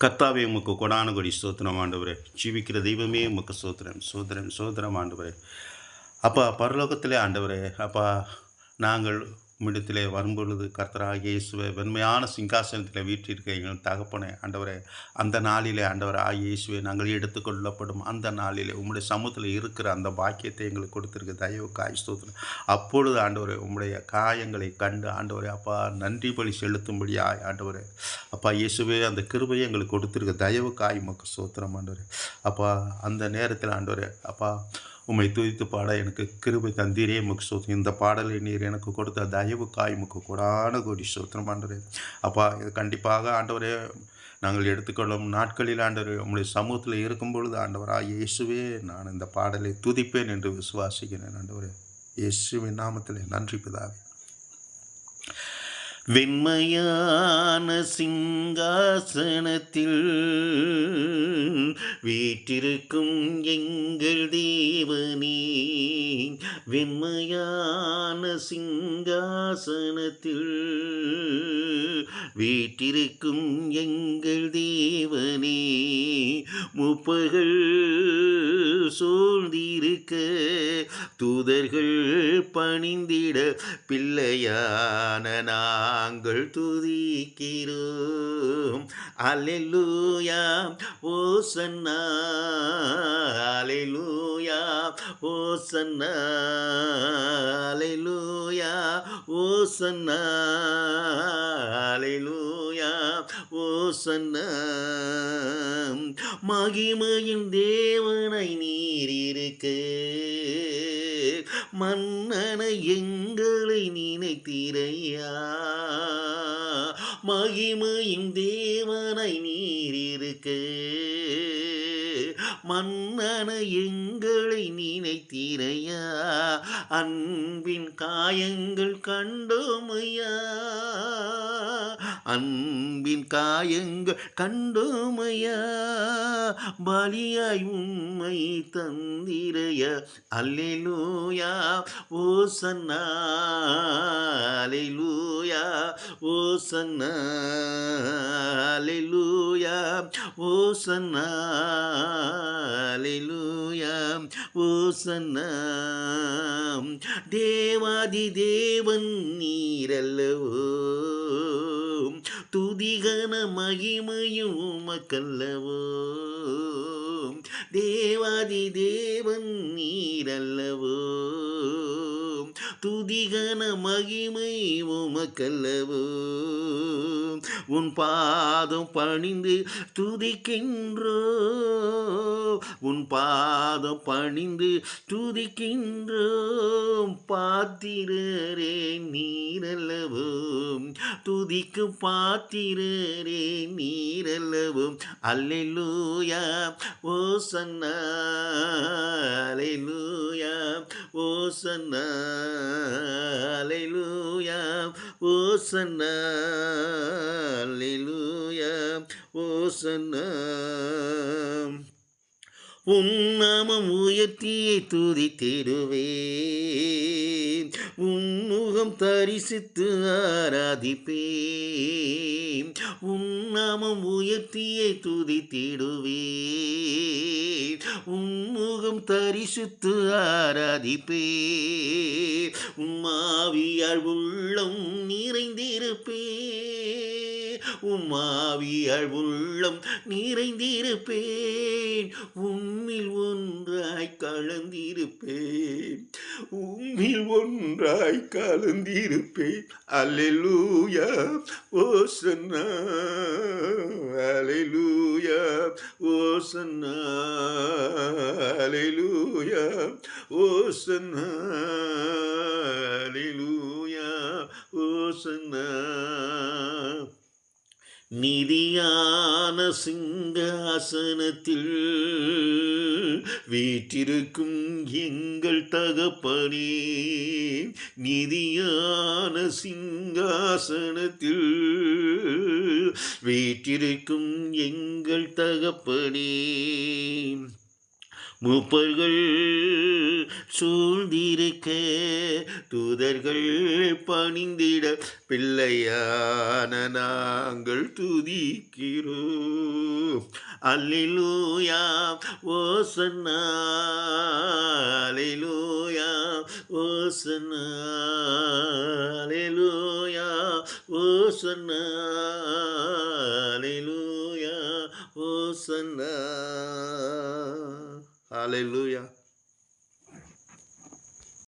கர்த்தாவே உமக்கு கொடான கொடி ஸ்தோத்திரம் ஆண்டவரே. ஜீவிக்கிற தெய்வமே உமக்கு ஸ்தோத்திரம் ஸ்தோத்திரம் ஸ்தோத்திரம் ஆண்டவரே. அப்பா பரலோகத்திலே ஆண்டவரே, அப்பா நாங்கள் உம்மிடத்திலே வரும்பொழுது கர்த்தராகிய இயேசுவே வெண்மையான சிங்காசனத்திலே வீற்றிருக்க எங்கள் தகப்பனே ஆண்டவரே, அந்த நாளிலே ஆண்டவராகிய இயேசுவே நாங்கள் எடுத்துக்கொள்ளப்படும் அந்த நாளிலே உம்முடைய சமூகத்தில் இருக்கிற அந்த பாக்கியத்தை எங்களுக்கு கொடுத்திருக்க தயவுக்காய் ஸ்தோத்திரம். அப்பொழுது ஆண்டவரே உம்முடைய காயங்களை கண்டு ஆண்டவரே அப்பா நன்றி பலி செலுத்தும்படியாய் ஆண்டவரே அப்பா இயேசுவே அந்த கிருபையை எங்களுக்கு கொடுத்திருக்க தயவுக்காய் உமக்கு ஸ்தோத்திரம் ஆண்டவரே. அப்பா அந்த நேரத்தில் ஆண்டவரே அப்பா உம்மை துதித்து பாட எனக்கு கிருபை தந்தீரே உமக்கு ஸ்தோத்திரம். இந்த பாடலை நீர் எனக்கு கொடுத்த தயவுக்காய் உமக்கு கொடான கோடி ஸ்தோத்திரம் ஆண்டவரே. அப்பா இது கண்டிப்பாக ஆண்டவரே நாங்கள் எடுத்துக்கொள்ளும் நாட்களில் ஆண்டவரே உம்முடைய சமூகத்தில் இருக்கும் பொழுது ஆண்டவராக இயேசுவே நான் இந்த பாடலை துதிப்பேன் என்று விசுவாசிக்கிறேன் ஆண்டவரே. இயேசுவின் நாமத்திலே நன்றி பிதாவே. வெண்மையான சிங்காசனத்தில் வீற்றிருக்கும் எங்கள் தேவனே, வெண்மையான சிங்காசனத்தில் வீற்றிருக்கும் எங்கள் தேவனே, முப்பர்கள் சூழ்ந்திருக்க தூதர்கள் பணிந்திட பிள்ளையான நாங்கள் துதிக்கிறோம். அல்லேலூயா ஓசன்னா, அல்லேலூயா ஓசன்னா, அல்லேலூயா ஓசன்னா, அல்லேலூயா ஓசன்னா. மகிமையின் தேவனை நீர் இருக்க மன்னனை எங்களை நினைத்தீரையா, மகிமையின் தேவனை நீர் இருக்க மன்னனை எங்களை நினைத்தீரையா, அன்பின் காயங்கள் கண்டோமையா, அன்பின் காயங்கள் கண்டோமையா, பலியாய் உம்மை தந்திரைய. அல்லேலூயா ஓசன்னா, அல்லேலூயா ஓசன்னா, அல்லேலூயா ஓசன்னா, அல்லேலூயா ஓசன்னா. தேவாதி தேவன் நீரல்லவோ, துதிகன மகிமையும் உமக்கல்லவோ, தேவாதி தேவன் நீரல்லவோ, துதிகன மகிமை உமக்கல்லவோ. உன் பாதம் பணிந்து துதிக்கின்றோ, உன் பாதம் பணிந்து துதிக்கின்றோம், பாத்திரரே நீரல்லவோ, துதிக்கு பாத்திரரே நீரல்லவோ. அல்லேலூயா ஓசன்னா, அல்லேலூயா ஓசன்னா, அல்லேலூயா ஓசன்னா, அல்லேலூயா ஓசன்னா. உன் நாமம் உயர்த்தியை துதித்திடுவேன், உன் முகம் தரிசித்து ஆராதிப்பேன், உன் நாமம் உயர்த்தியை துதித்திடுவேன், உன் முகம் தரிசித்து ஆராதிப்பேன், உம்மாவியால் உள்ளம் நிறைந்திருப்பேன், உம்மாவியால் உள்ளம் நிறைந்திருப்பேன், உம்மில் ஒன்றாய் கலந்திருப்பேன், உம்மில் ஒன்றாய் கலந்திருப்பேன். அல்லேலூயா ஓசன்னா, அல்லேலூயா ஓசன்னா, அல்லேலூயா ஓசன்னா, அல்லேலூயா ஓசன்னா. நிதியான சிங்காசனத்தில் வீற்றிருக்கும் எங்கள் தகப்பனே, நிதியான சிங்காசனத்தில் வீற்றிருக்கும் எங்கள் தகப்பனே, மூப்பர்கள் சூழ்ந்திருக்க தூதர்கள் பணிந்திட பிள்ளையான நாங்கள் துதிக்கிறோம். அல்லேலூயா ஓசன்னா அல்லேலூயா ஓசன்னா அல்லேலூயா ஓசன்னா அல்லேலூயா ஓசன்னா. ஹalleluya.